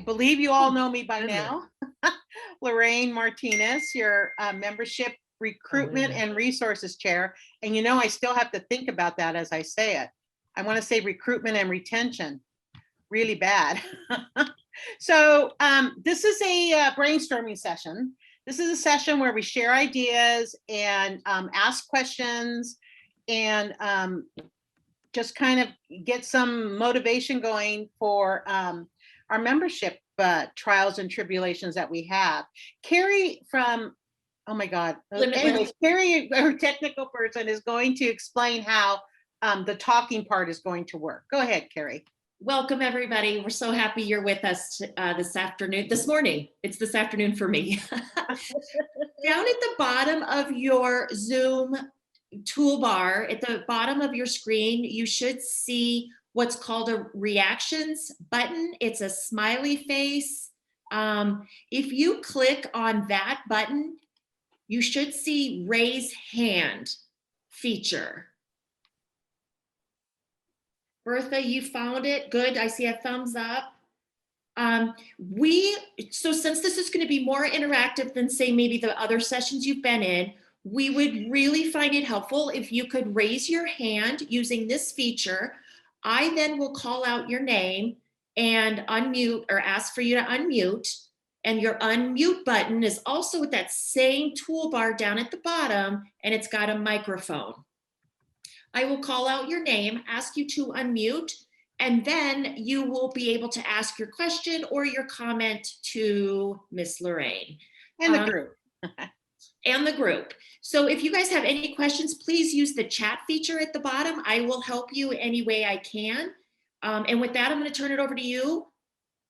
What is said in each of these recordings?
believe you all know me by now. Lorraine Martinez, your membership recruitment and resources chair. And you know, I still have to think about that as I say it. I want to say recruitment and retention really bad. So this is a brainstorming session. This is a session where we share ideas and ask questions and just kind of get some motivation going for our membership trials and tribulations that we have. Carrie from, oh my God. Anyways, Carrie, our technical person, is going to explain how the talking part is going to work. Go ahead, Carrie. Welcome, everybody. We're so happy you're with us this morning. It's this afternoon for me. Down at the bottom of your Zoom toolbar, at the bottom of your screen, you should see what's called a reactions button. It's a smiley face. If you click on that button, you should see raise hand feature. Bertha, you found it. Good. I see a thumbs up. So since this is going to be more interactive than, say, maybe the other sessions you've been in, we would really find it helpful if you could raise your hand using this feature. I then will call out your name and unmute or ask for you to unmute. And your unmute button is also with that same toolbar down at the bottom, and it's got a microphone. I will call out your name, ask you to unmute, and then you will be able to ask your question or your comment to Miss Lorraine. And the group. And the group. So if you guys have any questions, please use the chat feature at the bottom. I will help you any way I can. And with that, I'm going to turn it over to you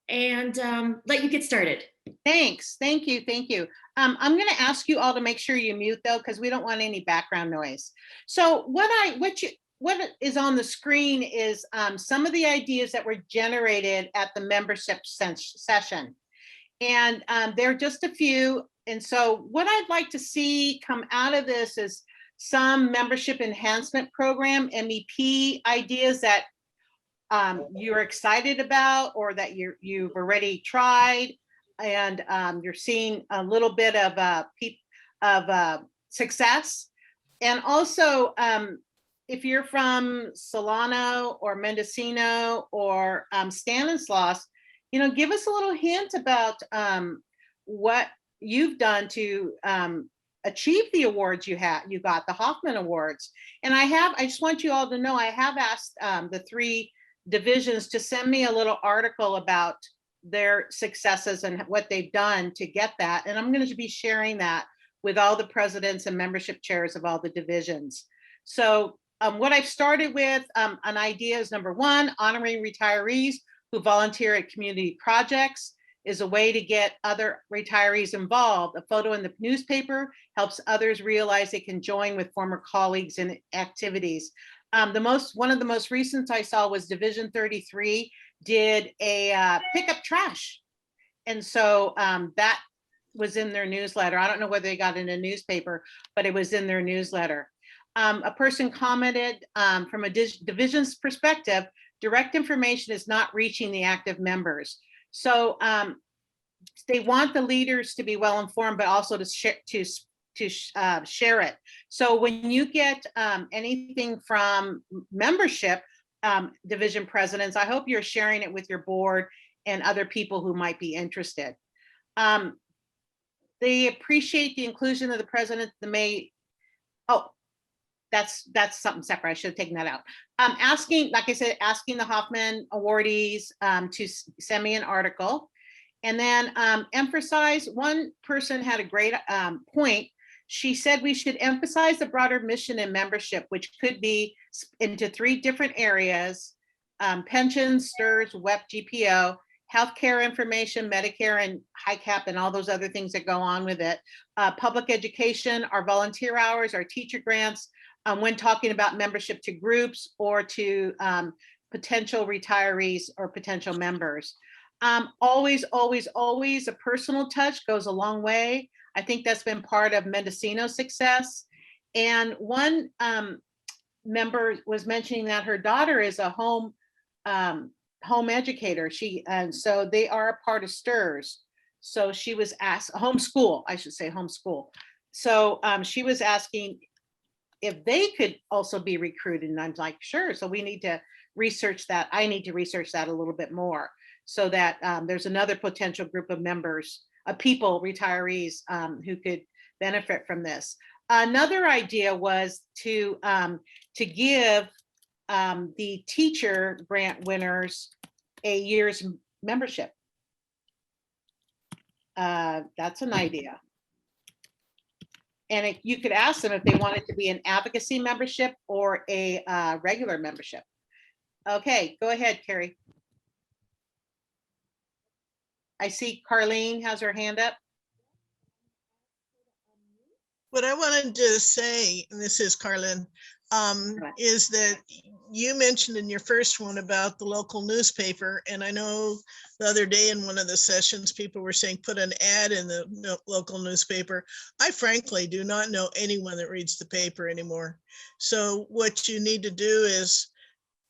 and let you get started. Thanks. Thank you. Thank you. I'm going to ask you all to make sure you mute though, because we don't want any background noise. So what is on the screen is some of the ideas that were generated at the membership session. And there are just a few. And so what I'd like to see come out of this is some membership enhancement program, MEP ideas that you're excited about or that you've already tried. And you're seeing a little bit of success. And also, if you're from Solano or Mendocino or Stanislaus, you know, give us a little hint about what you've done to achieve the awards you got, the Hoffman Awards. And I just want you all to know, I have asked the 3 divisions to send me a little article about their successes and what they've done to get that. And I'm going to be sharing that with all the presidents and membership chairs of all the divisions. So what I've started with, an idea is number 1, honoring retirees who volunteer at community projects is a way to get other retirees involved. A photo in the newspaper helps others realize they can join with former colleagues in activities. One of the most recent I saw was Division 33 did a pick up trash. And so that was in their newsletter. I don't know whether they got in a newspaper, but it was in their newsletter. A person commented from a division's perspective, direct information is not reaching the active members. So they want the leaders to be well informed, but also to share it. So when you get anything from membership division presidents, I hope you're sharing it with your board and other people who might be interested. They appreciate the inclusion of the president, that's something separate. I should have taken that out. Asking, like I said, asking the Hoffman awardees to send me an article. And then emphasize, one person had a great point. She said we should emphasize the broader mission and membership, which could be into 3 different areas: pensions, STRS, WEP, GPO, healthcare information, Medicare, and HICAP, and all those other things that go on with it. Public education, our volunteer hours, our teacher grants, when talking about membership to groups or to potential retirees or potential members. Always, always, always a personal touch goes a long way. I think that's been part of Mendocino's success. And one member was mentioning that her daughter is a home home educator. And so they are a part of STIRS. So she was asked, homeschool, I should say homeschool. So she was asking if they could also be recruited. And I'm like, sure. So we need to research that. I need to research that a little bit more so that there's another potential group of members, people, retirees who could benefit from this. Another idea was to give the teacher grant winners a year's membership. That's an idea. And you could ask them if they wanted to be an advocacy membership or a regular membership. Okay, go ahead, Carrie. I see Carlene has her hand up. What I wanted to say, and this is Carlin, is that you mentioned in your first one about the local newspaper. And I know the other day in one of the sessions, people were saying, put an ad in the local newspaper. I frankly do not know anyone that reads the paper anymore. So what you need to do is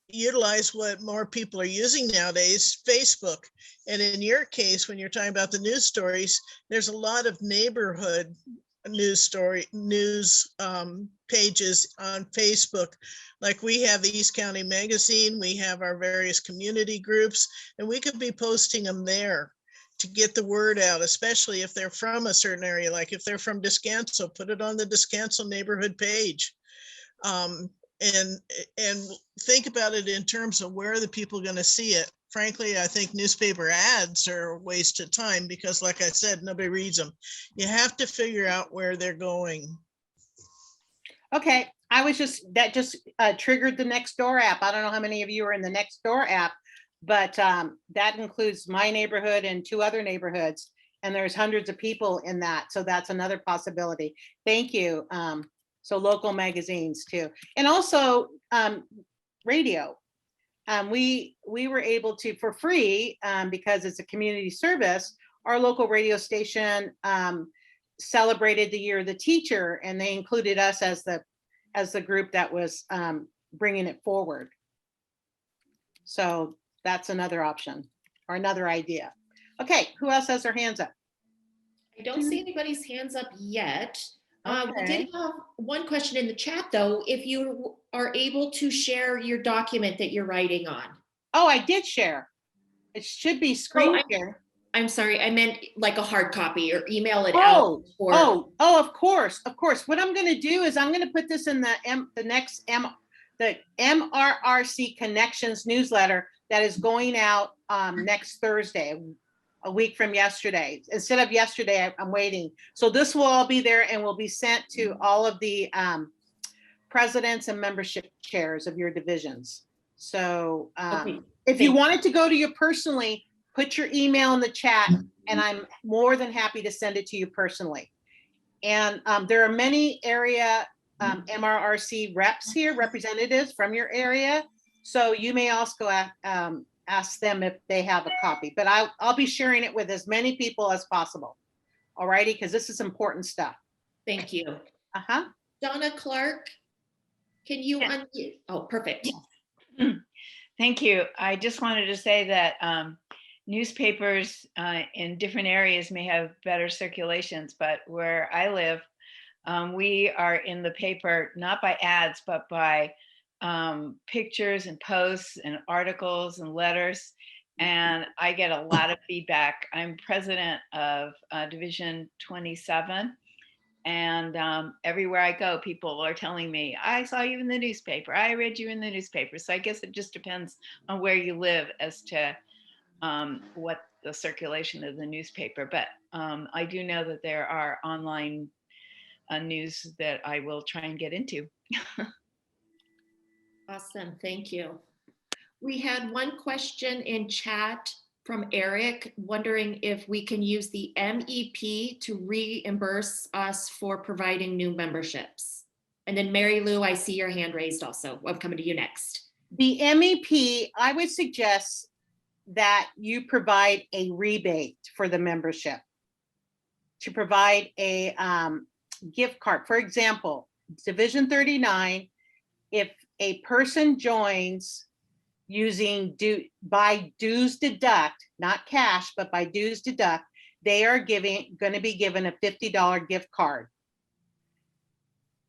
utilize what more people are using nowadays, Facebook. And in your case, when you're talking about the news stories, there's a lot of neighborhood news pages on Facebook. Like we have the East County Magazine, we have our various community groups, and we could be posting them there to get the word out, especially if they're from a certain area. Like if they're from Descanso, put it on the Descanso neighborhood page. And think about it in terms of where are the people going to see it. Frankly, I think newspaper ads are a waste of time because, like I said, nobody reads them. You have to figure out where they're going. Okay, that just triggered the Nextdoor app. I don't know how many of you are in the Nextdoor app, but that includes my neighborhood and 2 other neighborhoods, and there's hundreds of people in that. So that's another possibility. Thank you. So local magazines too, and also radio. We were able to, for free, because it's a community service, our local radio station celebrated the Year of the Teacher, and they included us as the group that was bringing it forward. So that's another option or another idea. Okay, who else has their hands up? I don't see anybody's hands up yet. We Okay. did have one question in the chat though, if you are able to share your document that you're writing on. Oh, I did share. It should be screen share. I'm sorry, I meant like a hard copy or email it out. Oh, of course. What I'm going to do is I'm going to put this in the MRRC Connections newsletter that is going out next Thursday, a week from yesterday. Instead of yesterday, I'm waiting. So this will all be there and will be sent to all of the presidents and membership chairs of your divisions. So if you wanted to go to you personally, put your email in the chat and I'm more than happy to send it to you personally. And there are many area MRRC reps here, representatives from your area. So you may also ask them if they have a copy, but I'll be sharing it with as many people as possible. All righty, because this is important stuff. Thank you. Donna Clark, can you unmute? Oh, perfect. Thank you. I just wanted to say that newspapers in different areas may have better circulations, but where I live, we are in the paper, not by ads, but by pictures and posts and articles and letters. And I get a lot of feedback. I'm president of Division 27. And everywhere I go, people are telling me, I saw you in the newspaper. I read you in the newspaper. So I guess it just depends on where you live as to what the circulation of the newspaper. But I do know that there are online news that I will try and get into. Awesome, thank you. We had one question in chat from Eric, wondering if we can use the MEP to reimburse us for providing new memberships. And then Mary Lou, I see your hand raised also. I'm coming to you next. The MEP, I would suggest that you provide a rebate for the membership, to provide a gift card. For example, Division 39, if a person joins using by dues deduct, not cash, but by dues deduct, they are going to be given a $50 gift card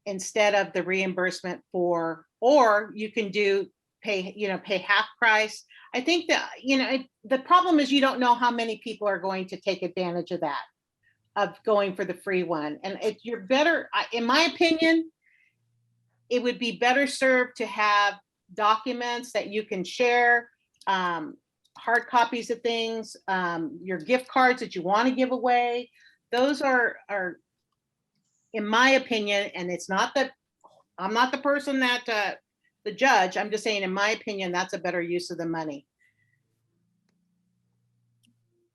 instead of the reimbursement for, or you can pay half price. I think that, the problem is you don't know how many people are going to take advantage of that, of going for the free one. And you're better, in my opinion, it would be better served to have documents that you can share, hard copies of things, your gift cards that you want to give away. Those are, in my opinion, and it's not that I'm not the person that the judge, I'm just saying, in my opinion, that's a better use of the money.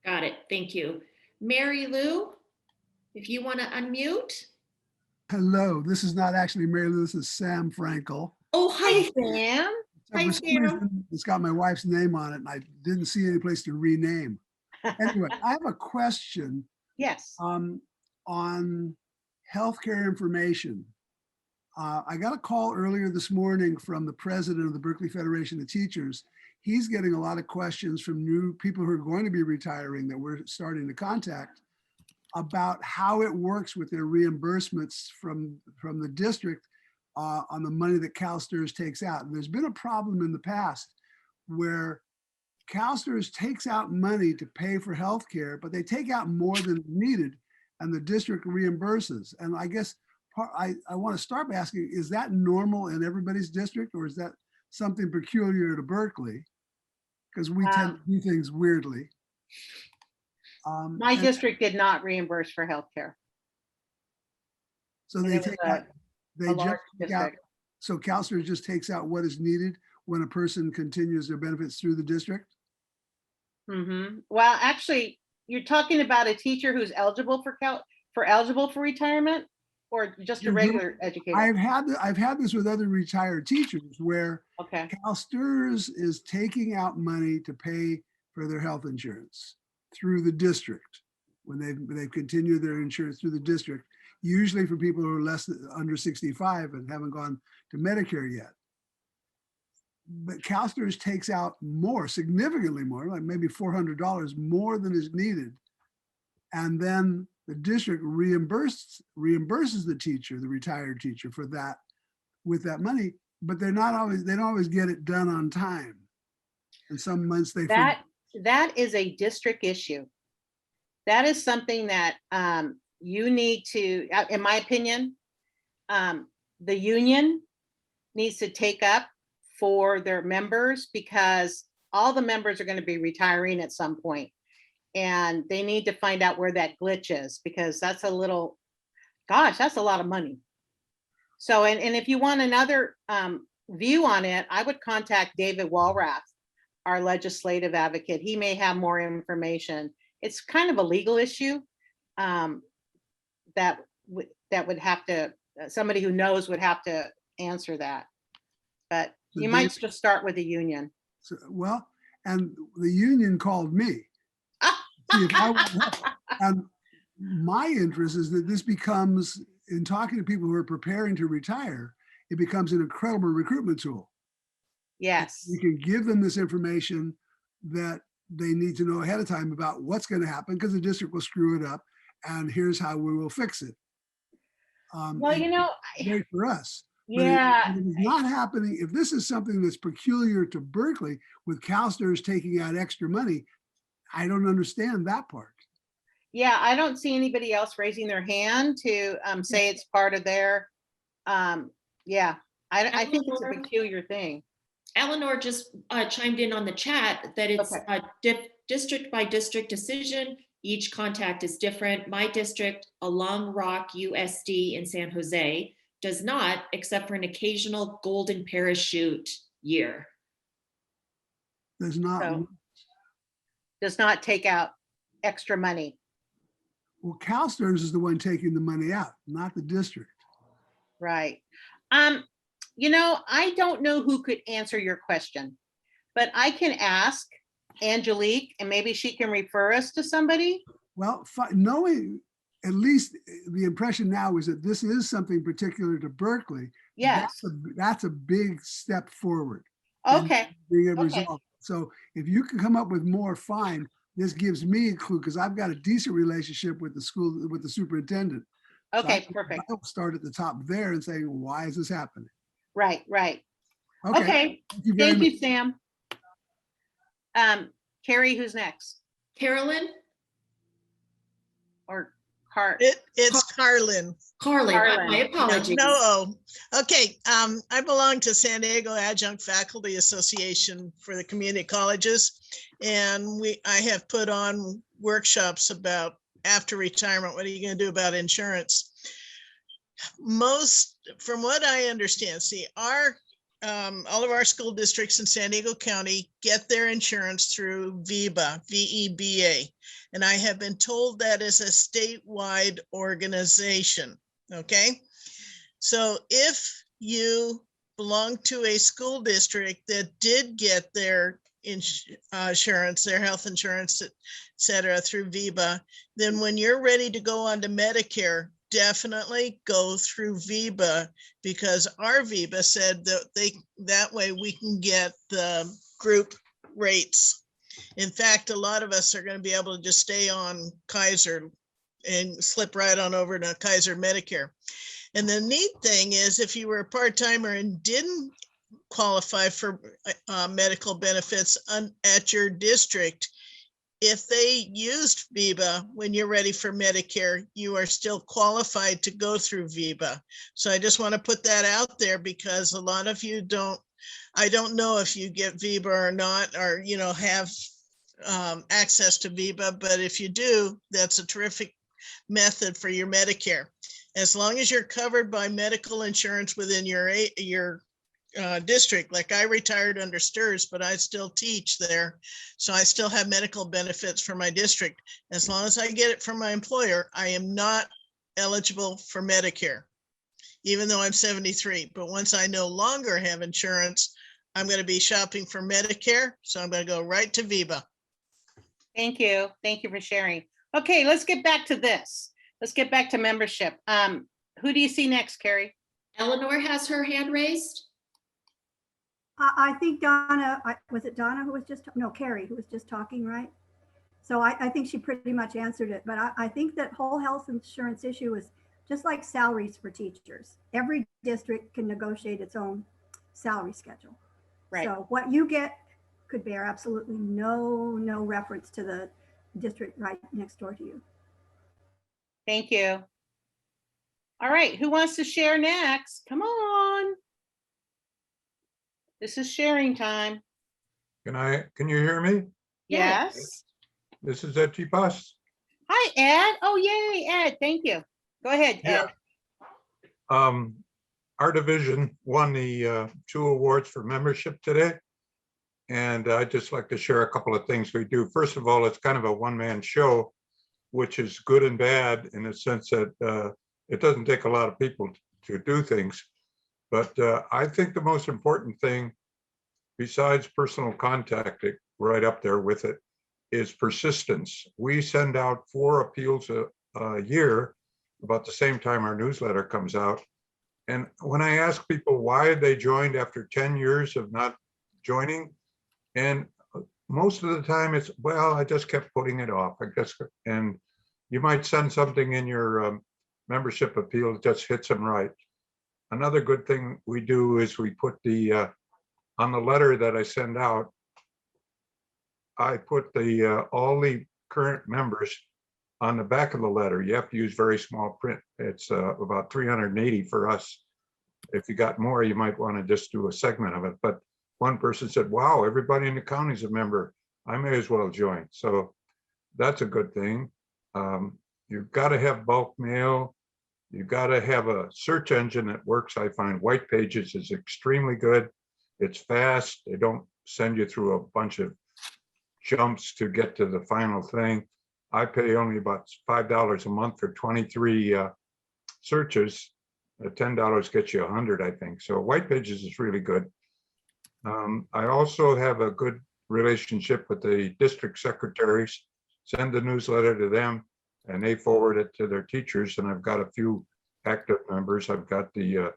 Got it. Thank you. Mary Lou, if you want to unmute. Hello, this is not actually Mary Lou, this is Sam Frankel. Oh, hi, Sam. Hi, For some Sam. reason, it's got my wife's name on it and I didn't see any place to rename. Anyway, I have a question Yes. on healthcare information. I got a call earlier this morning from the president of the Berkeley Federation of Teachers. He's getting a lot of questions from new people who are going to be retiring that we're starting to contact about how it works with their reimbursements from the district on the money that CalSTRS takes out. And there's been a problem in the past where CalSTRS takes out money to pay for healthcare, but they take out more than needed and the district reimburses. And I guess I want to start by asking, is that normal in everybody's district or is that something peculiar to Berkeley? Because we tend to do things weirdly. My district did not reimburse for healthcare. So they take out, they just take out, district. so CalSTRS just takes out what is needed when a person continues their benefits through the district? Well, actually, you're talking about a teacher who's eligible for retirement, or just a regular educator? I've had this with other retired teachers where Okay. CalSTRS is taking out money to pay for their health insurance through the district when they've continued their insurance through the district, usually for people who are under 65 and haven't gone to Medicare yet. But CalSTRS takes out more, significantly more, like maybe $400 more than is needed. And then the district reimburses the teacher, the retired teacher, for that with that money, but they don't always get it done on time. And some months they that is a district issue. That is something that you need to, in my opinion, the union needs to take up for their members, because all the members are going to be retiring at some point. And they need to find out where that glitch is, because that's that's a lot of money. So, and if you want another view on it, I would contact David Walrath, our legislative advocate. He may have more information. It's kind of a legal issue that would have to, somebody who knows would have to answer that. But you might just start with the union. So, well, and the union called me. See if and my interest is that this becomes, in talking to people who are preparing to retire, it becomes an incredible recruitment tool. Yes. You can give them this information that they need to know ahead of time about what's going to happen, because the district will screw it up, and here's how we will fix it. Well, great for us. Yeah. But if it's not happening, if this is something that's peculiar to Berkeley, with CalSTRS taking out extra money, I don't understand that part. Yeah, I don't see anybody else raising their hand to say it's part of their, yeah, I think it's a peculiar thing. Eleanor just chimed in on the chat that it's a district by district decision. Each contact is different. My district, Along Rock USD in San Jose, does not, except for an occasional golden parachute year. There's not. So, does not take out extra money. Well, CalSTRS is the one taking the money out, not the district. Right. I don't know who could answer your question, but I can ask Angelique, and maybe she can refer us to somebody. Well, knowing, at least the impression now is that this is something particular to Berkeley. Yes. That's a big step forward. and Okay, being able to okay. resolve. So if you can come up with more, fine. This gives me a clue because I've got a decent relationship with the school, with the superintendent. So Okay, perfect. I'll start at the top there and say, why is this happening? Right, right. Okay. Okay, Thank you very thank much. you, Sam. Carrie, who's next? Carolyn? Or Cart? It's Carlin. Carlin, Carlin. my apologies. No, okay. I belong to San Diego Adjunct Faculty Association for the community colleges. And I have put on workshops about after retirement, what are you going to do about insurance? From what I understand, see, all of our school districts in San Diego County get their insurance through VEBA, VEBA. And I have been told that is a statewide organization. Okay. So if you belong to a school district that did get their insurance, their health insurance, et cetera, through VEBA, then when you're ready to go on to Medicare, definitely go through VEBA, because our VEBA said that way we can get the group rates. In fact, a lot of us are going to be able to just stay on Kaiser and slip right on over to Kaiser Medicare. And the neat thing is, if you were a part-timer and didn't qualify for medical benefits at your district, if they used VEBA when you're ready for Medicare, you are still qualified to go through VEBA. So I just want to put that out there, because a lot of you I don't know if you get VEBA or not, or, have access to VEBA, but if you do, that's a terrific method for your Medicare. As long as you're covered by medical insurance within your district. Like I retired under STRS, but I still teach there. So I still have medical benefits for my district. As long as I get it from my employer, I am not eligible for Medicare, even though I'm 73. But once I no longer have insurance, I'm going to be shopping for Medicare. So I'm going to go right to VEBA. Thank you. Thank you for sharing. Okay, let's get back to this. Let's get back to membership. Who do you see next, Carrie? Eleanor has her hand raised. I think Donna, was it Donna who was Carrie who was just talking, right? So I think she pretty much answered it, but I think that whole health insurance issue is just like salaries for teachers. Every district can negotiate its own salary schedule. Right. So what you get could bear absolutely no reference to the district right next door to you. Thank you. All right, who wants to share next? Come on. This is sharing time. Can you hear me? Yes. This is Ed Bus. Hi, Ed. Oh, yay, Ed. Thank you. Go ahead, Ed. Our division won the 2 awards for membership today. And I'd just like to share a couple of things we do. First of all, it's kind of a one-man show, which is good and bad in the sense that it doesn't take a lot of people to do things. But I think the most important thing, besides personal contact, right up there with it, is persistence. We send out 4 appeals a year, about the same time our newsletter comes out. And when I ask people why they joined after 10 years of not joining, and most of the time it's, well, I just kept putting it off. And you might send something in your membership appeal that just hits them right. Another good thing we do is we put on the letter that I send out, I put all the current members on the back of the letter. You have to use very small print. It's about 380 for us. If you got more, you might want to just do a segment of it. But one person said, wow, everybody in the county is a member. I may as well join. So that's a good thing. You've got to have bulk mail. You've got to have a search engine that works. I find White Pages is extremely good. It's fast. They don't send you through a bunch of jumps to get to the final thing. I pay only about $5 a month for 23 searches. $10 gets you 100, I think. So White Pages is really good. I also have a good relationship with the district secretaries. Send the newsletter to them and they forward it to their teachers. And I've got a few active members. I've got the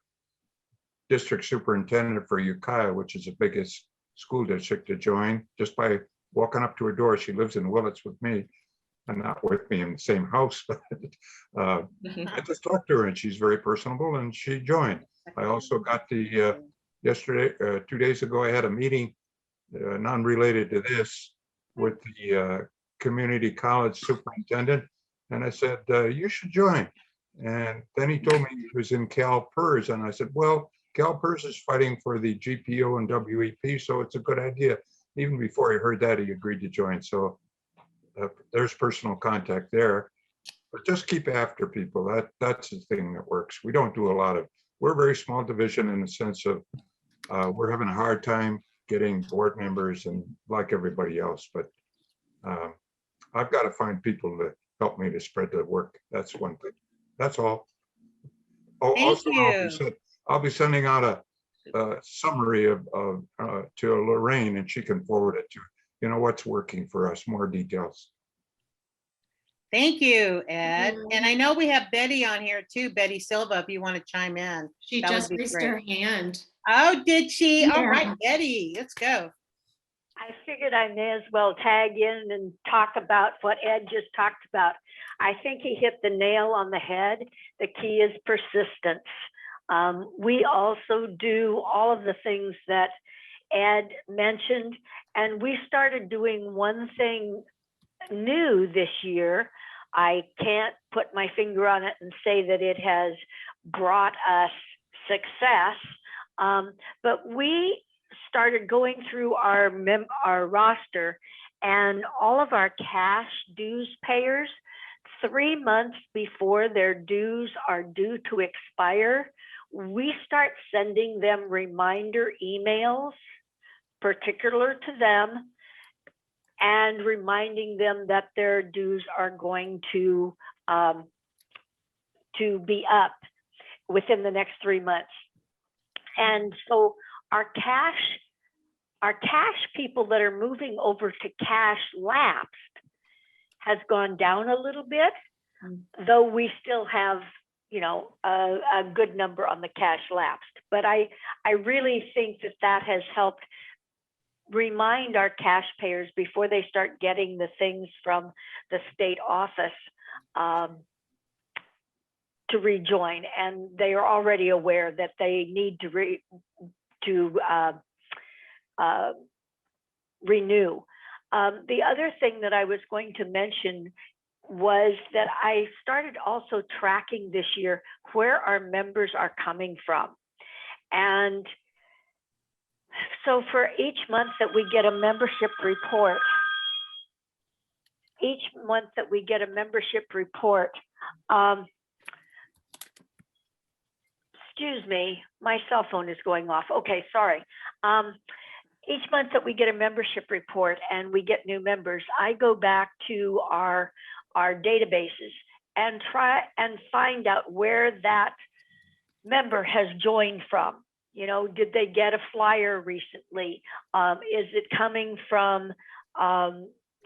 district superintendent for Ukiah, which is the biggest school district to join just by walking up to her door. She lives in Willits with me and not with me in the same house, but I just talked to her and she's very personable and she joined. I also got the, yesterday, 2 days ago, I had a meeting non-related to this with the community college superintendent. And I said, you should join. And then he told me he was in CalPERS. And I said, well, CalPERS is fighting for the GPO and WEP, so it's a good idea. Even before he heard that, he agreed to join. So there's personal contact there. But just keep after people. That's the thing that works. We don't do a lot of, we're a very small division in the sense of we're having a hard time getting board members and like everybody else. But I've got to find people to help me to spread the work. That's one thing. That's all. Oh, Thank also, you. I'll be sending out a summary of to Lorraine, and she can forward it to what's working for us. More details. Thank you, Ed. And I know we have Betty on here too, Betty Silva, if you want to chime in. She That would just be raised great. her hand. Oh, did she? All Yeah. right, Betty, let's go. I figured I may as well tag in and talk about what Ed just talked about. I think he hit the nail on the head. The key is persistence. We also do all of the things that Ed mentioned, and we started doing one thing new this year. I can't put my finger on it and say that it has brought us success, but we started going through our roster, and all of our cash dues payers, 3 months before their dues are due to expire, we start sending them reminder emails particular to them and reminding them that their dues are going to be up within the next 3 months. And so our cash people that are moving over to cash lapsed has gone down a little bit, though we still have, a good number on the cash lapsed. But I really think that has helped remind our cash payers before they start getting the things from the state office to rejoin, and they are already aware that they need to renew. The other thing that I was going to mention was that I started also tracking this year where our members are coming from. And so for each month that we get a membership report, excuse me, my cell phone is going off. Okay, sorry. Each month that we get a membership report and we get new members, I go back to our databases and try and find out where that member has joined from. Did they get a flyer recently? Is it coming from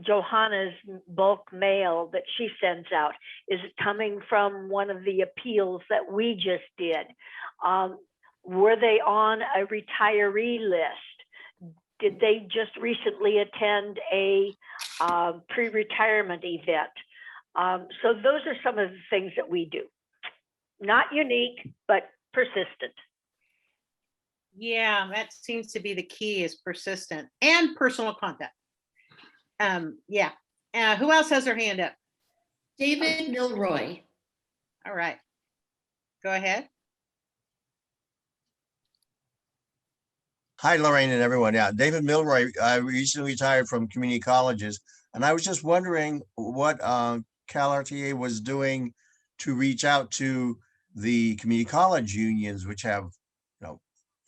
Johanna's bulk mail that she sends out? Is it coming from one of the appeals that we just did? Were they on a retiree list? Did they just recently attend a pre-retirement event? So those are some of the things that we do. Not unique, but persistent. Yeah, that seems to be the key, is persistent and personal contact. Yeah. Who else has their hand up? David Milroy. All right. Go ahead. Hi, Lorraine and everyone. Yeah, David Milroy. I recently retired from community colleges, and I was just wondering what CalRTA was doing to reach out to the community college unions, which have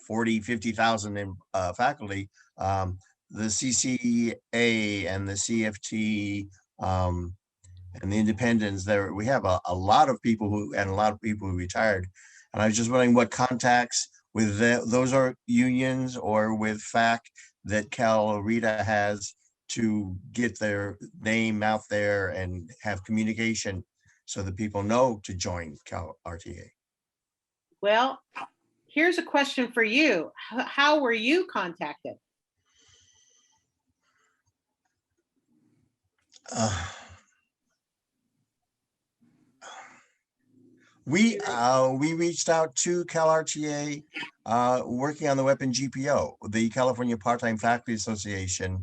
40, 50,000 in faculty, the CCA and the CFT and the independents. There, we have a lot of people who retired, and I was just wondering what contacts with those are unions or with FAC that CalRTA has to get their name out there and have communication so that people know to join CalRTA. Well, here's a question for you. How were you contacted? We reached out to CalRTA, working on the weapon GPO. The California Part-Time Faculty Association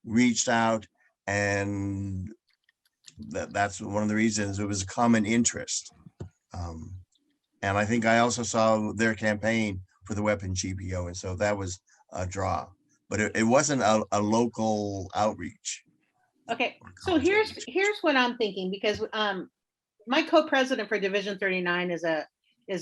reached out, and that's one of the reasons it was a common interest. And I think I also saw their campaign for the weapon GPO, and so that was a draw. But it wasn't a local outreach. Okay, so here's what I'm thinking, because my co-president for Division 39 is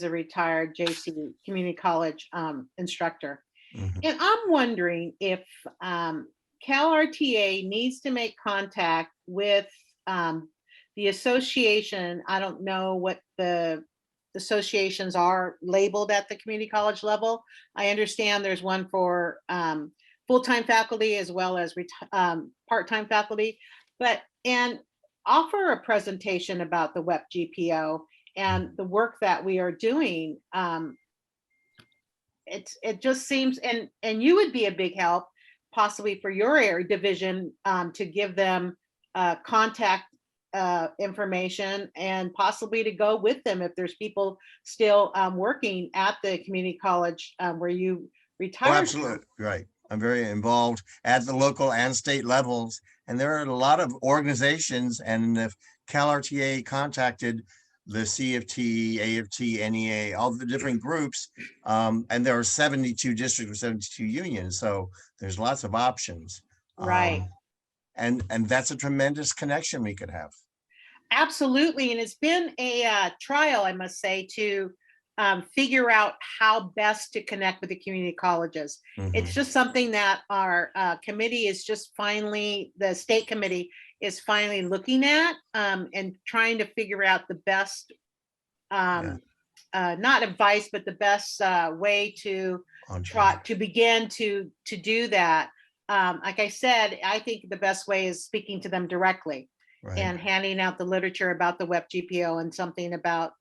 a retired JC Community College instructor. Mhm. And I'm wondering if CalRTA needs to make contact with the association. I don't know what the associations are labeled at the community college level. I understand there's one for full-time faculty as well as part-time faculty, and offer a presentation about the WEP GPO and the work that we are doing. It just seems, and you would be a big help possibly for your area division, to give them contact information, and possibly to go with them if there's people still working at the community college where you Oh, retired. absolutely, right. I'm very involved at the local and state levels, and there are a lot of organizations, and if CalRTA contacted the CFT, AFT, NEA, all the different groups, and there are 72 districts with 72 unions, so there's lots of options. Right. And that's a tremendous connection we could have. Absolutely. And it's been a trial, I must say, to figure out how best to connect with the community colleges. It's just something that our committee is just finally, the state committee is finally looking at, and trying to figure out the best, not advice, but the best way to try to begin to do that. Like I said, I think the best way is speaking to them directly. Right. And handing out the literature about the WEP GPO and something about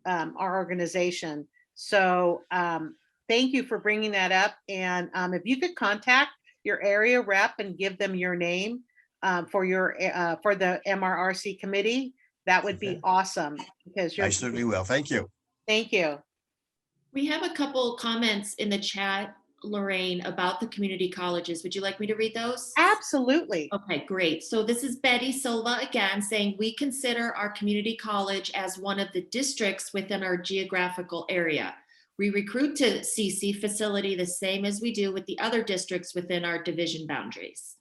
our organization. So thank you for bringing that up. And if you could contact your area rep and give them your name for the MRRC committee, that would be awesome, because I certainly will. Thank you. Thank you. We have a couple comments in the chat, Lorraine, about the community colleges. Would you like me to read those? Absolutely. Okay, great. So this is Betty Silva again saying, we consider our community college as one of the districts within our geographical area. We recruit to CC facility the same as we do with the other districts within our division boundaries.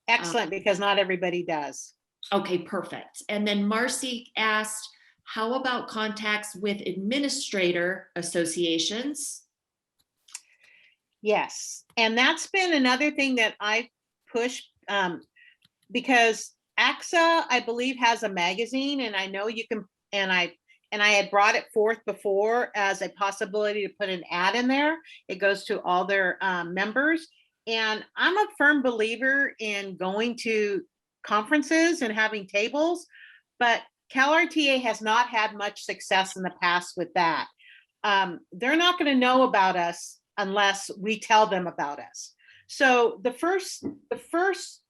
Excellent, because not everybody does. Okay, perfect. And then Marcy asked, how about contacts with administrator associations? Yes, and that's been another thing that I push, because AXA, I believe, has a magazine, and I know you can, and I had brought it forth before as a possibility to put an ad in there. It goes to all their members, and I'm a firm believer in going to conferences and having tables, but CalRTA has not had much success in the past with that. They're not going to know about us unless we tell them about us. So the first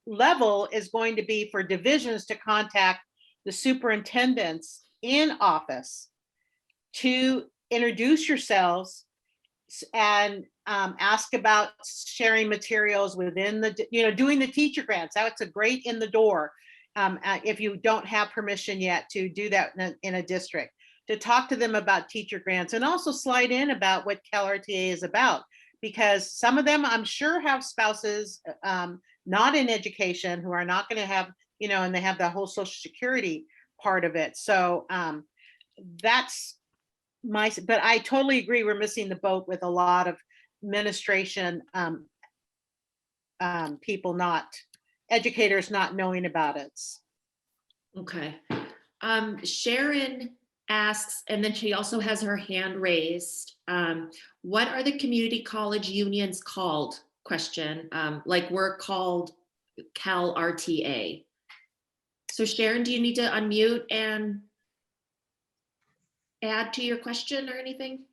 level is going to be for divisions to contact the superintendents in office to introduce yourselves and ask about sharing materials within the, doing the teacher grants. That's a great in the door. If you don't have permission yet to do that in a district, to talk to them about teacher grants, and also slide in about what CalRTA is about, because some of them I'm sure have spouses not in education who are not going to have, and they have the whole Social Security part of it. So that's but I totally agree, we're missing the boat with a lot of administration people, educators not knowing about it. Okay. Sharon asks, and then she also has her hand raised. What are the community college unions called? Question. Like we're called CalRTA. So Sharon, do you need to unmute and add to your question or anything?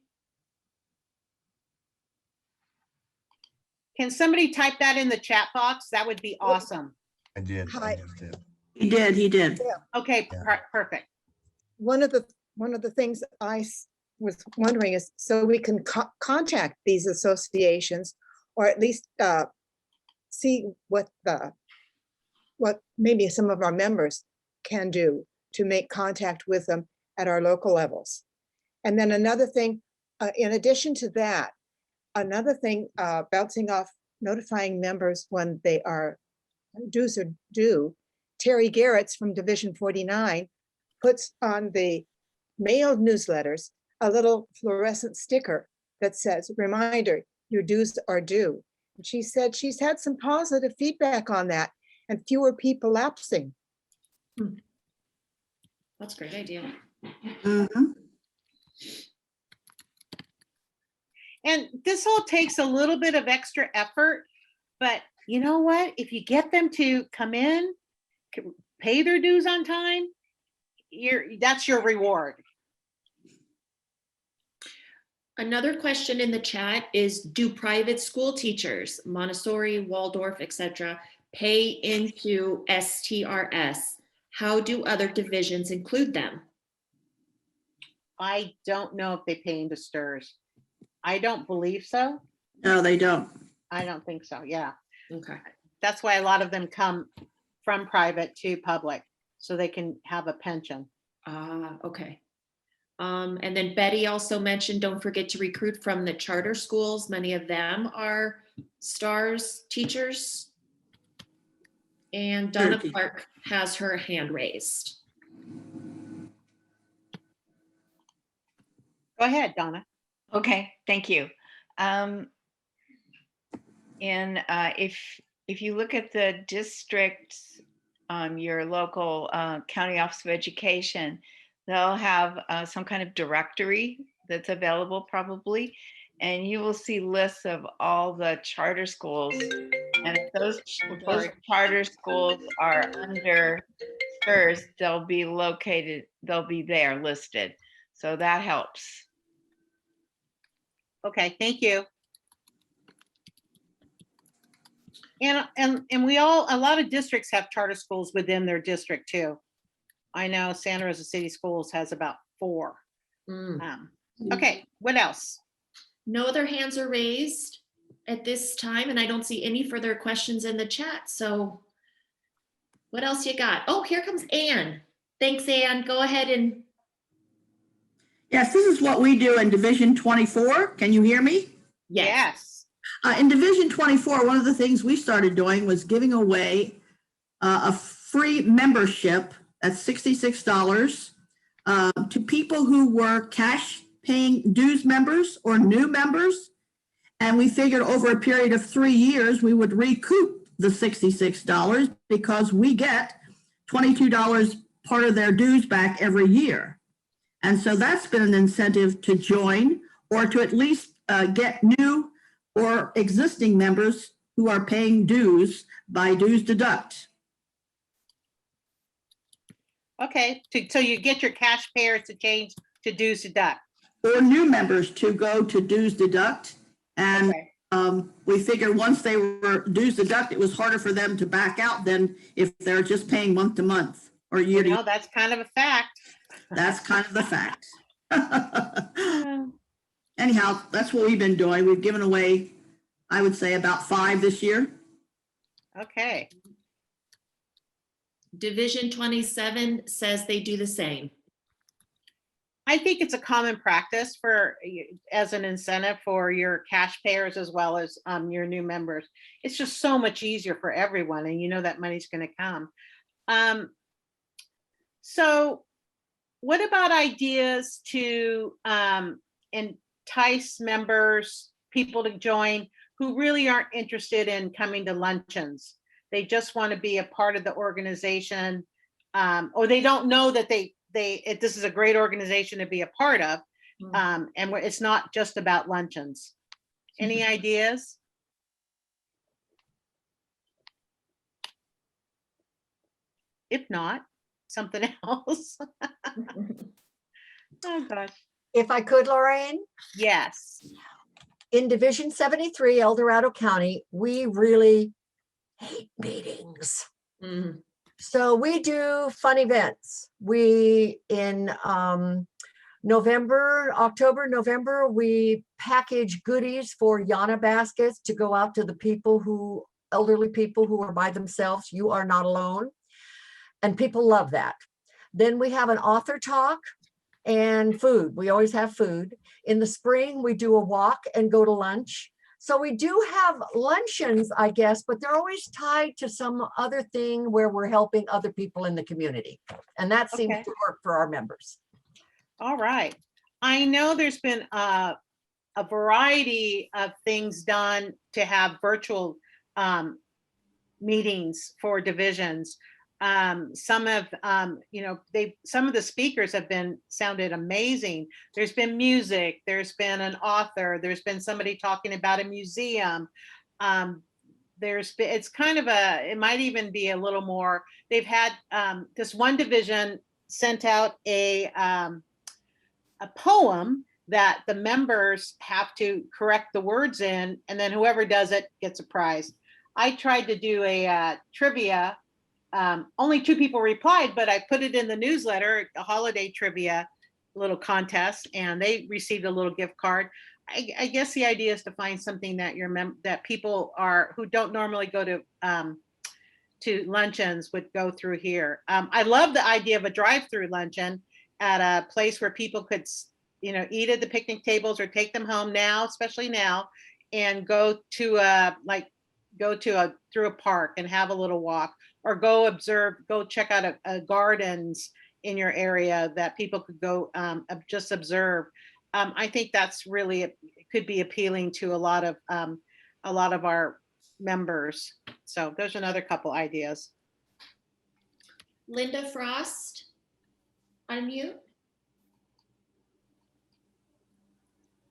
Can somebody type that in the chat box? That would be awesome. I did. Hi. He did. Okay, Yeah. perfect. One of the things was wondering is, so we can contact these associations, or at least see what maybe some of our members can do to make contact with them at our local levels. And then another thing, in addition to that, another thing, bouncing off notifying members when they are dues are due. Terry Garrett's from Division 49 puts on the mailed newsletters a little fluorescent sticker that says, reminder, your dues are due. And she said she's had some positive feedback on that and fewer people lapsing. That's a great idea. Mhm. And this all takes a little bit of extra effort, but you know what? If you get them to come in, pay their dues on time, that's your reward. Another question in the chat is, do private school teachers, Montessori, Waldorf, etc., pay into STRS? How do other divisions include them? I don't know if they pay into STRS. I don't believe so. No, they don't. I don't think so. Yeah. Okay. That's why a lot of them come from private to public, so they can have a pension. Okay. And then Betty also mentioned, don't forget to recruit from the charter schools. Many of them are STARS teachers. And Donna Sure. Clark has her hand raised. Go ahead, Donna. Okay, thank you. And if you look at the districts, your local county office of education, they'll have some kind of directory that's available probably, and you will see lists of all the charter schools. And if those charter schools are under STRS, they'll be there listed. So that helps. Okay, thank you. And a lot of districts have charter schools within their district too. I know Santa Rosa City Schools has about 4. Okay, what else? No other hands are raised at this time, and I don't see any further questions in the chat. So what else you got? Oh, here comes Anne. Thanks, Anne. Go ahead and. Yes, this is what we do in Division 24. Can you hear me? Yes. In Division 24, one of the things we started doing was giving away a free membership at $66 to people who were cash paying dues members or new members. And we figured over a period of 3 years, we would recoup the $66 because we get $22 part of their dues back every year. And so that's been an incentive to join or to at least get new or existing members who are paying dues by dues deduct. Okay, so you get your cash payers to change to dues deduct. Or new members to go to dues deduct. And we figured once they were dues deduct, it was harder for them to back out than if they're just paying month to month or year to year. That's kind of a fact. That's kind of the fact. Anyhow, that's what we've been doing. We've given away, I would say, about 5 this year. Okay. Division 27 says they do the same. I think it's a common practice as an incentive for your cash payers as well as your new members. It's just so much easier for everyone, and you know that money's going to come. So what about ideas to entice members, people to join who really aren't interested in coming to luncheons? They just want to be a part of the organization, or they don't know that this is a great organization to be a part of, and it's not just about luncheons. Any ideas? If not, something else. Oh gosh. If I could, Lorraine? Yes. In Division 73, El Dorado County, we really hate meetings. So we do fun events. We, in October, November, we package goodies for Yana baskets to go out to the elderly people who are by themselves. You are not alone. And people love that. Then we have an author talk and food. We always have food. In the spring, we do a walk and go to lunch. So we do have luncheons, I guess, but they're always tied to some other thing where we're helping other people in the community. And that seems Okay. to work for our members. All right. I know there's been a variety of things done to have virtual meetings for divisions. Some of some of the speakers have sounded amazing. There's been music, there's been an author, there's been somebody talking about a museum. It's kind of it might even be a little more. They've had this one division sent out a poem that the members have to correct the words in, and then whoever does it gets a prize. I tried to do a trivia. Only 2 people replied, but I put it in the newsletter, a holiday trivia little contest, and they received a little gift card. I guess the idea is to find something that that people who don't normally go to luncheons would go through here. I love the idea of a drive-through luncheon at a place where people could, eat at the picnic tables or take them home now, especially now, and go through a park and have a little walk, or go check out a gardens in your area that people could go just observe. I think that's really could be appealing to a lot of our members. So there's another couple ideas. Linda Frost, unmute.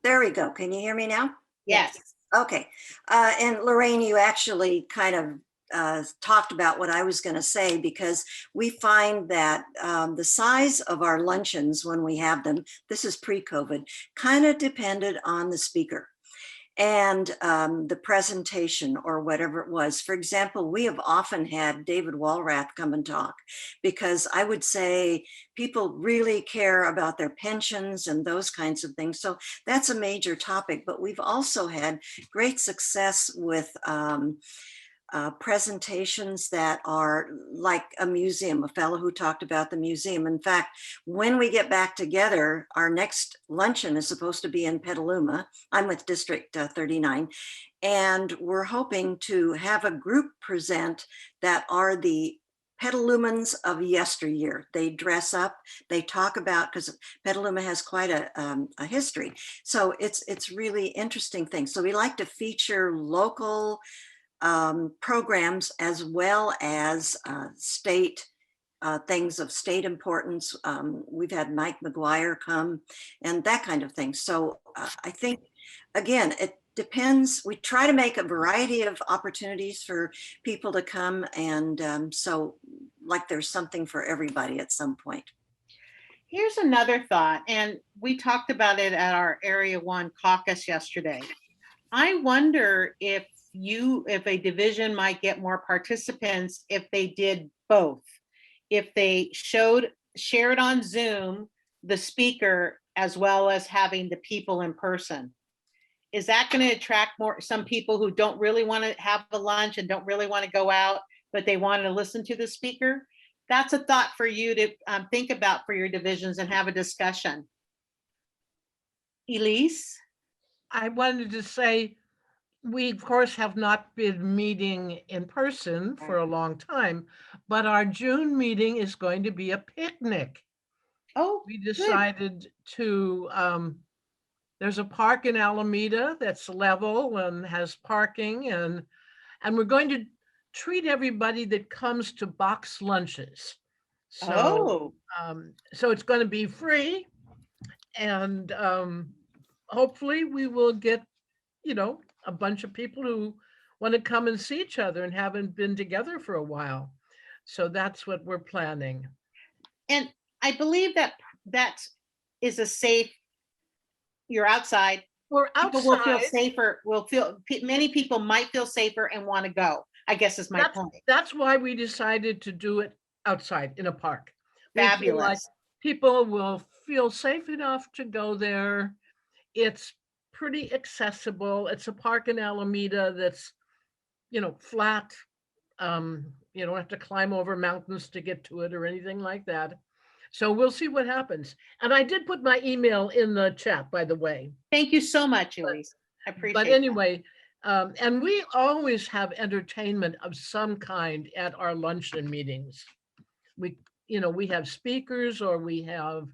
There we go. Can you hear me now? Yes. Okay. And Lorraine, you actually kind of talked about what I was going to say, because we find that the size of our luncheons when we have them, this is pre-COVID, kind of depended on the speaker and the presentation or whatever it was. For example, we have often had David Walrath come and talk, because I would say people really care about their pensions and those kinds of things. So that's a major topic, but we've also had great success with presentations that are like a museum, a fellow who talked about the museum. In fact, when we get back together, our next luncheon is supposed to be in Petaluma. I'm with District 39, and we're hoping to have a group present that are the Petalumans of yesteryear. They dress up, they talk about, because Petaluma has quite a history. So it's really interesting thing. So we like to feature local programs as well as state things of state importance. We've had Mike McGuire come and that kind of thing. So I think, again, it depends. We try to make a variety of opportunities for people to come, and so like there's something for everybody at some point. Here's another thought, and we talked about it at our Area 1 caucus yesterday. I wonder if a division might get more participants if they did both. If they shared on Zoom the speaker as well as having the people in person. Is that going to attract some people who don't really want to have a lunch and don't really want to go out, but they want to listen to the speaker? That's a thought for you to think about for your divisions and have a discussion. Elise? I wanted to say, we of course have not been meeting in person for a long time, but our June meeting is going to be a picnic. Oh, we decided to, there's a park in Alameda that's level and has parking, and we're going to treat everybody that comes to box lunches. So, so it's going to be free, and hopefully we will get, a bunch of people who want to come and see each other and haven't been together for a while. So that's what we're planning. And I believe that is a safe, you're outside. We're outside. People will feel safer, many people might feel safer and want to go. I guess is my point. That's why we decided to do it outside in a park. We feel like Fabulous. people will feel safe enough to go there. It's pretty accessible. It's a park in Alameda that's, flat. You don't have to climb over mountains to get to it or anything like that. So we'll see what happens. And I did put my email in the chat, by the way. Thank you so much, Elise. I appreciate But that. anyway, and we always have entertainment of some kind at our luncheon meetings. We have speakers, or we have,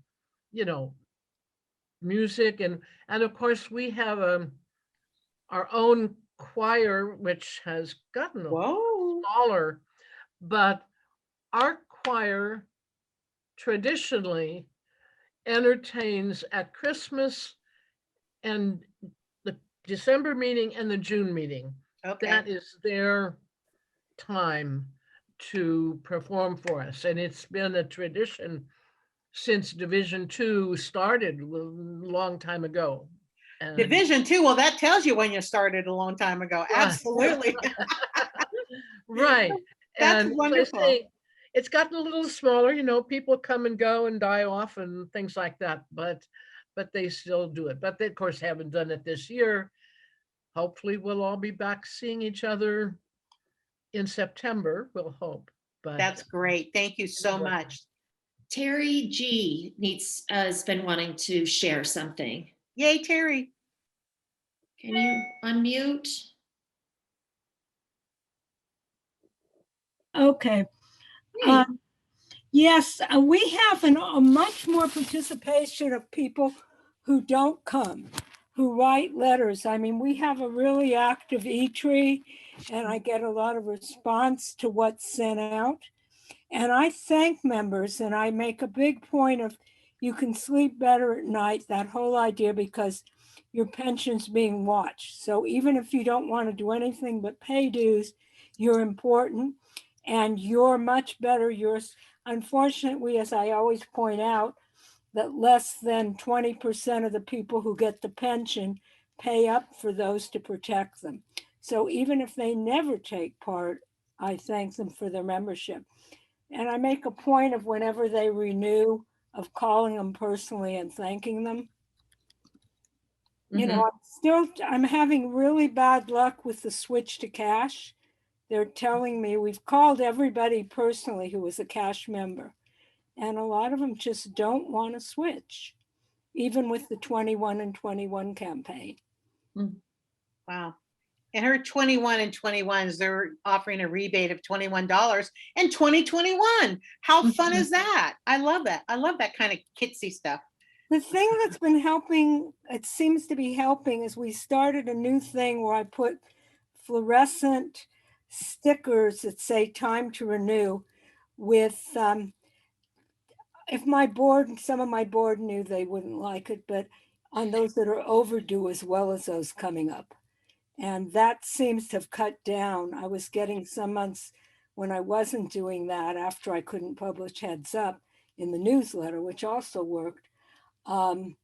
music, and of course we have our own choir, which has gotten smaller, but our choir traditionally entertains at Christmas and the December meeting and the June meeting. Okay. That is their time to perform for us. And it's been a tradition since Division II started a long time ago. And Division II, well, that tells you when you started a long time ago. Right. Absolutely. Right. That's And as I wonderful. say, it's gotten a little smaller, people come and go and die off and things like that, but they still do it. But they, of course, haven't done it this year. Hopefully we'll all be back seeing each other in September, we'll hope. But That's great. Thank you so much. Terry G has been wanting to share something. Yay, Terry. Can you unmute? Okay. Yes, we have a much more participation of people who don't come, who write letters. I mean, we have a really active e-tree, and I get a lot of response to what's sent out. And I thank members, and I make a big point of you can sleep better at night, that whole idea, because your pension's being watched. So even if you don't want to do anything but pay dues, you're important and you're much better. Unfortunately, as I always point out, that less than 20% of the people who get the pension pay up for those to protect them. So even if they never take part, I thank them for their membership. And I make a point of whenever they renew of calling them personally and thanking them. I'm having really bad luck with the switch to cash. They're telling me we've called everybody personally who was a cash member, and a lot of them just don't want to switch, even with the 21 and 21 campaign. Wow. And her 21 and 21s, they're offering a rebate of $21 in 2021. How fun is that? I love that. I love that kind of kitsy stuff. The thing that's been helping, it seems to be helping, is we started a new thing where I put fluorescent stickers that say time to renew with, if my board, some of my board knew they wouldn't like it, but on those that are overdue as well as those coming up. And that seems to have cut down. I was getting some months when I wasn't doing that after I couldn't publish heads up in the newsletter, which also worked. I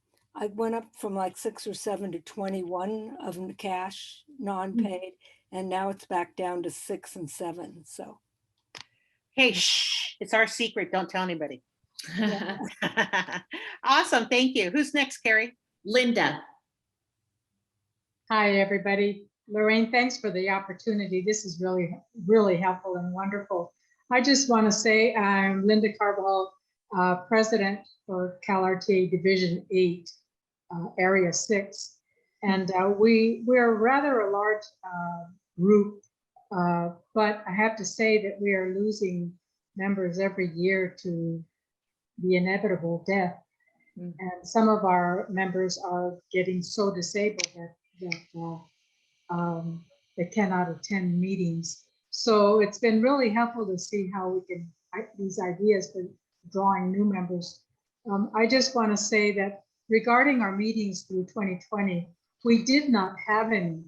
went up from like 6 or 7 to 21 of them cash, non-paid, and now it's back down to 6 and 7. So, hey, shh! It's our secret. Don't tell anybody. Awesome. Thank you. Who's next, Carrie? Linda. Hi, everybody. Lorraine, thanks for the opportunity. This is really, really helpful and wonderful. I just want to say I'm Linda Carbajal, President for CalRTA Division 8, Area 6. And we're rather a large group, but I have to say that we are losing members every year to the inevitable death. And some of our members are getting so disabled that they cannot attend meetings. So it's been really helpful to see how we can, these ideas for drawing new members. I just want to say that regarding our meetings through 2020, we did not have any.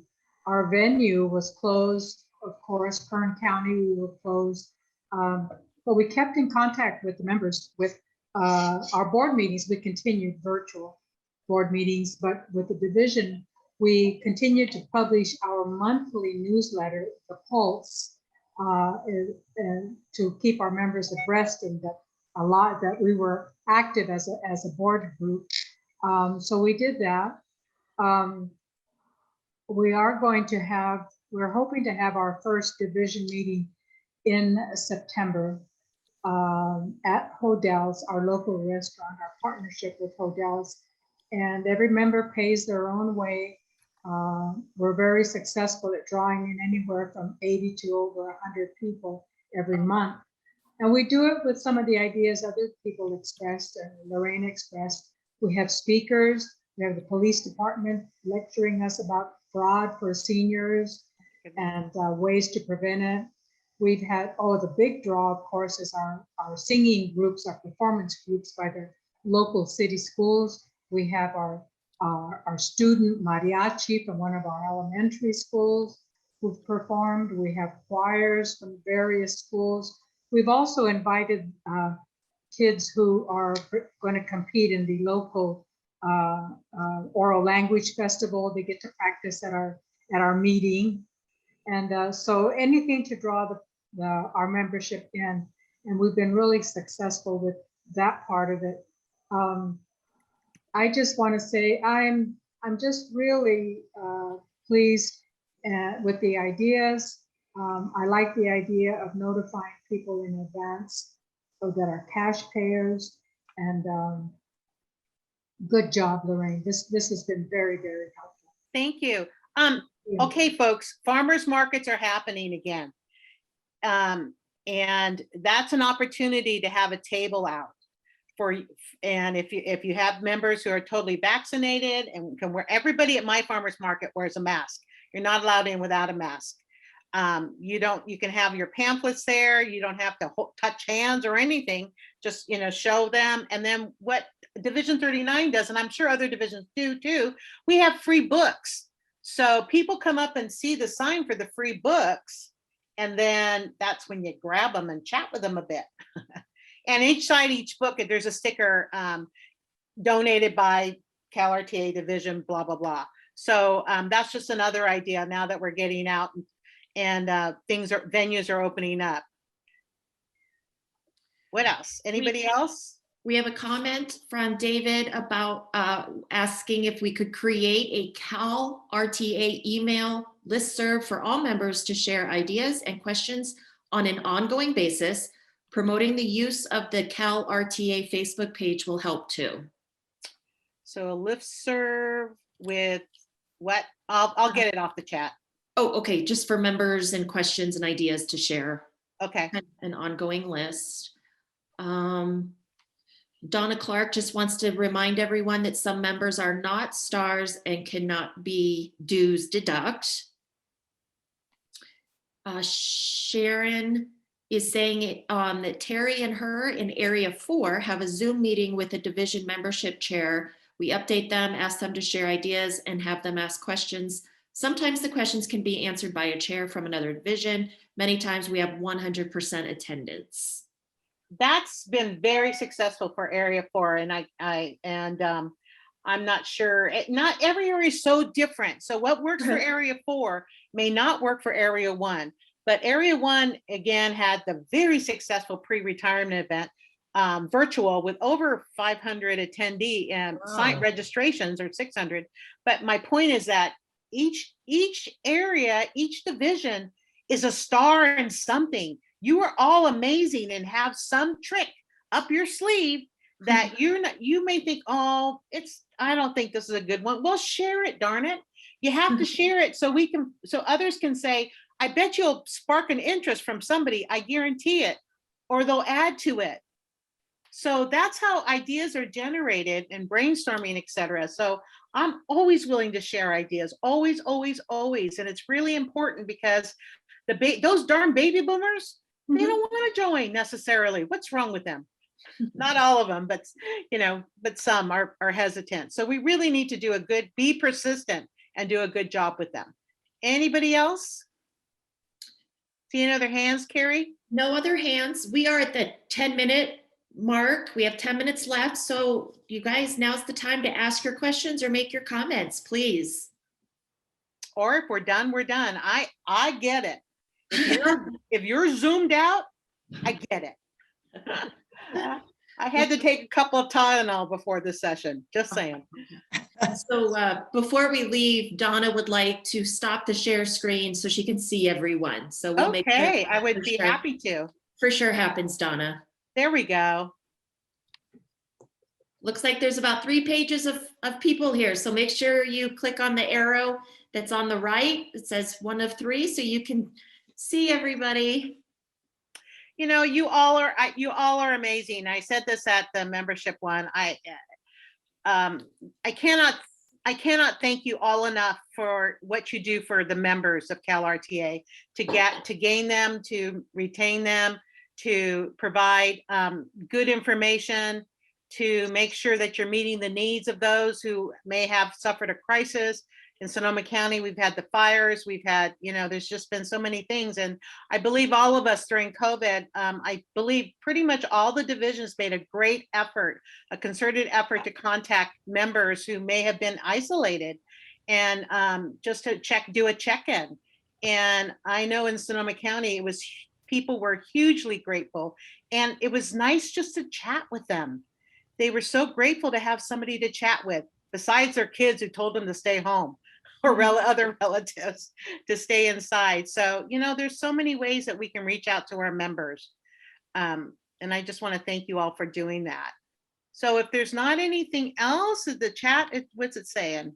Our venue was closed, of course, Kern County, we were closed, but we kept in contact with the members. With our board meetings, we continued virtual board meetings, but with the division, we continued to publish our monthly newsletter, The Pulse, to keep our members abreast, and that a lot that we were active as a board group. So we did that. We're hoping to have our first division meeting in September at Hodell's, our local restaurant, our partnership with Hodell's. And every member pays their own way. We're very successful at drawing in anywhere from 80 to over 100 people every month. And we do it with some of the ideas other people expressed and Lorraine expressed. We have speakers. We have the police department lecturing us about fraud for seniors and ways to prevent it. We've had, the big draw, of course, is our singing groups, our performance groups by the local city schools. We have our student mariachi from one of our elementary schools who've performed. We have choirs from various schools. We've also invited kids who are going to compete in the local oral language festival. They get to practice at our meeting. And so anything to draw our membership in. And we've been really successful with that part of it. I just want to say I'm just really pleased with the ideas. I like the idea of notifying people in advance so that our cash payers, and good job, Lorraine. This has been very, very helpful. Thank you. Okay, folks, farmers markets are happening again. And that's an opportunity to have a table out and if you have members who are totally vaccinated and can wear, everybody at my farmers market wears a mask. You're not allowed in without a mask. You can have your pamphlets there. You don't have to touch hands or anything. Just, show them. And then what Division 39 does, and I'm sure other divisions do too, we have free books. So people come up and see the sign for the free books. And then that's when you grab them and chat with them a bit. And each book, there's a sticker donated by CalRTA division, blah, blah, blah. So that's just another idea now that we're getting out and venues are opening up. What else? Anybody else? We have a comment from David about asking if we could create a CalRTA email listserv for all members to share ideas and questions on an ongoing basis. Promoting the use of the CalRTA Facebook page will help too. So a listserv with what? I'll get it off the chat. Oh, okay. Just for members and questions and ideas to share. Okay. An ongoing list. Donna Clark just wants to remind everyone that some members are not stars and cannot be dues deduct. Sharon is saying that Terry and her in Area 4 have a Zoom meeting with a division membership chair. We update them, ask them to share ideas, and have them ask questions. Sometimes the questions can be answered by a chair from another division. Many times we have 100% attendance. That's been very successful for Area 4, and I'm not sure. Not every area is so different. So what works for Area 4 may not work for Area 1. But Area 1, again, had the very successful pre-retirement event, virtual, with over 500 attendee site registrations, or 600. But my point is that each area, each division is a star in something. You are all amazing and have some trick up your sleeve that you may think, I don't think this is a good one. Well, share it, darn it. You have to share it so others can say, I bet you'll spark an interest from somebody, I guarantee it, or they'll add to it. So that's how ideas are generated and brainstorming, etc. So I'm always willing to share ideas, always, always, always. And it's really important because those darn baby boomers, they don't want to join necessarily. What's wrong with them? Not all of them, but some are hesitant. So we really need to be persistent and do a good job with them. Anybody else? See any other hands, Carrie? No other hands. We are at the 10-minute mark. We have 10 minutes left. So you guys, now's the time to ask your questions or make your comments, please. Or if we're done, we're done. I get it. If you're zoomed out, I get it. I had to take a couple of Tylenol before this session, just saying. So before we leave, Donna would like to stop the share screen so she can see everyone. So we'll make sure Okay, I would for be sure- happy to. For sure happens, Donna. There we go. Looks like there's about 3 pages of people here. So make sure you click on the arrow that's on the right. It says 1 of 3 so you can see everybody. You know, you all are amazing. I said this at the membership one. I cannot thank you all enough for what you do for the members of CalRTA to gain them, to retain them, to provide good information, to make sure that you're meeting the needs of those who may have suffered a crisis. In Sonoma County, we've had the fires, we've had, there's just been so many things. And I believe all of us during COVID, I believe pretty much all the divisions made a great effort, a concerted effort to contact members who may have been isolated and just to do a check-in. And I know in Sonoma County, people were hugely grateful. And it was nice just to chat with them. They were so grateful to have somebody to chat with, besides their kids who told them to stay home, or other relatives to stay inside. So, there's so many ways that we can reach out to our members. And I just want to thank you all for doing that. So if there's not anything else in the chat, what's it saying?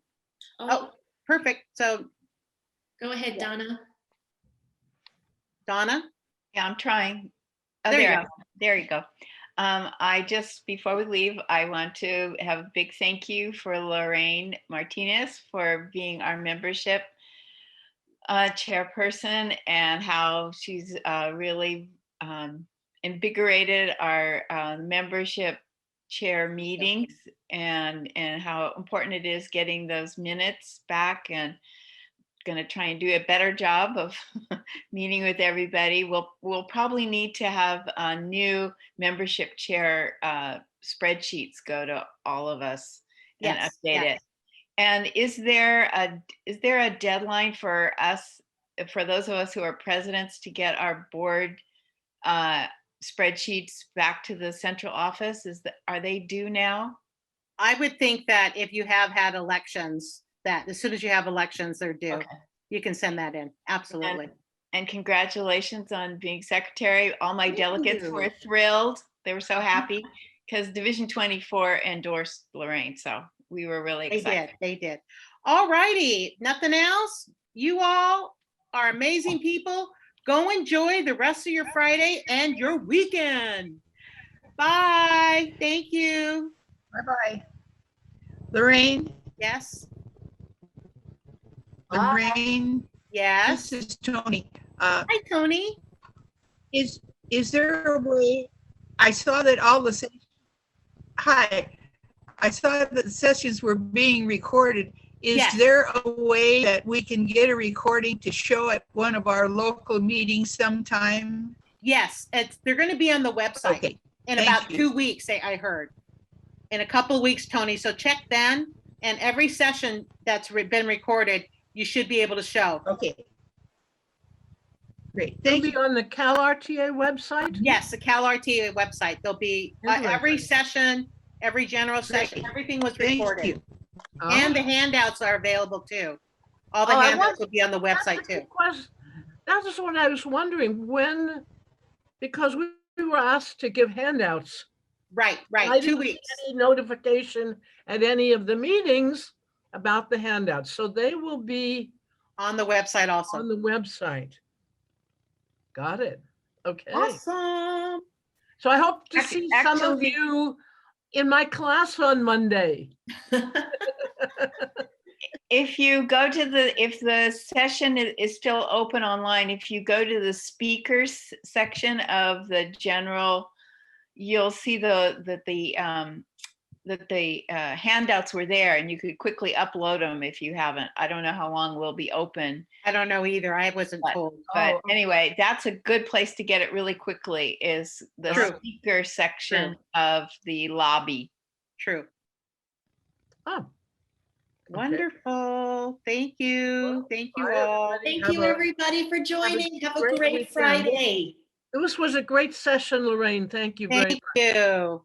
Oh, perfect. So go ahead, Donna. Donna? Yeah, I'm trying. Oh, There you go. There you go. Before we leave, I want to have a big thank you for Lorraine Martinez for being our membership chairperson, and how she's really invigorated our membership chair meetings, and how important it is getting those minutes back, and going to try and do a better job of meeting with everybody. We'll probably need to have a new membership chair spreadsheets go to all of us and update it. And is there a deadline for us, for those of us who are presidents, to get our board spreadsheets back to the central office? Are they due now? I would think that if you have had elections, that as soon as you have elections, they're due. Okay. You can send that in. Absolutely. And congratulations on being secretary. All my delegates were thrilled. They were so happy because Division 24 endorsed Lorraine. So we were really excited. They did. All righty. Nothing else? You all are amazing people. Go enjoy the rest of your Friday and your weekend. Bye. Thank you. Bye-bye. Lorraine? Yes. Lorraine? Yes. This is Tony. Hi, Tony. Is there a way? I saw that I saw that the sessions were being recorded. Is there a way that we can get a recording to show at one of our local meetings sometime? Yes, they're going to be on the website in about 2 weeks, I heard. In a couple of weeks, Tony. So check then, and every session that's been recorded, you should be able to show. Okay. Great. Thank you. On the CalRTA website? Yes, the CalRTA website. There'll be every session, every general session, everything was recorded. Thank you. And the handouts are available too. All the handouts will be on the website too. That is what I was wondering, because we were asked to give handouts. Right, I 2 didn't weeks. get any notification at any of the meetings about the handouts. So they will be on the website also. On the website. Got it. Okay. Awesome. So I hope to see some of you in my class on Monday. If you go to if the session is still open online, if you go to the speakers section of the general, you'll see that the handouts were there, and you could quickly upload them if you haven't. I don't know how long we'll be open. I don't know either. I wasn't told. But anyway, that's a good place to get it really quickly, is the speaker section of the lobby. True. Oh, Wonderful. Thank you. Thank you Bye, all. everybody. Thank you, everybody, for joining. Have a great great weekend. Friday. This was a great session, Lorraine. Thank you very much. Thank you.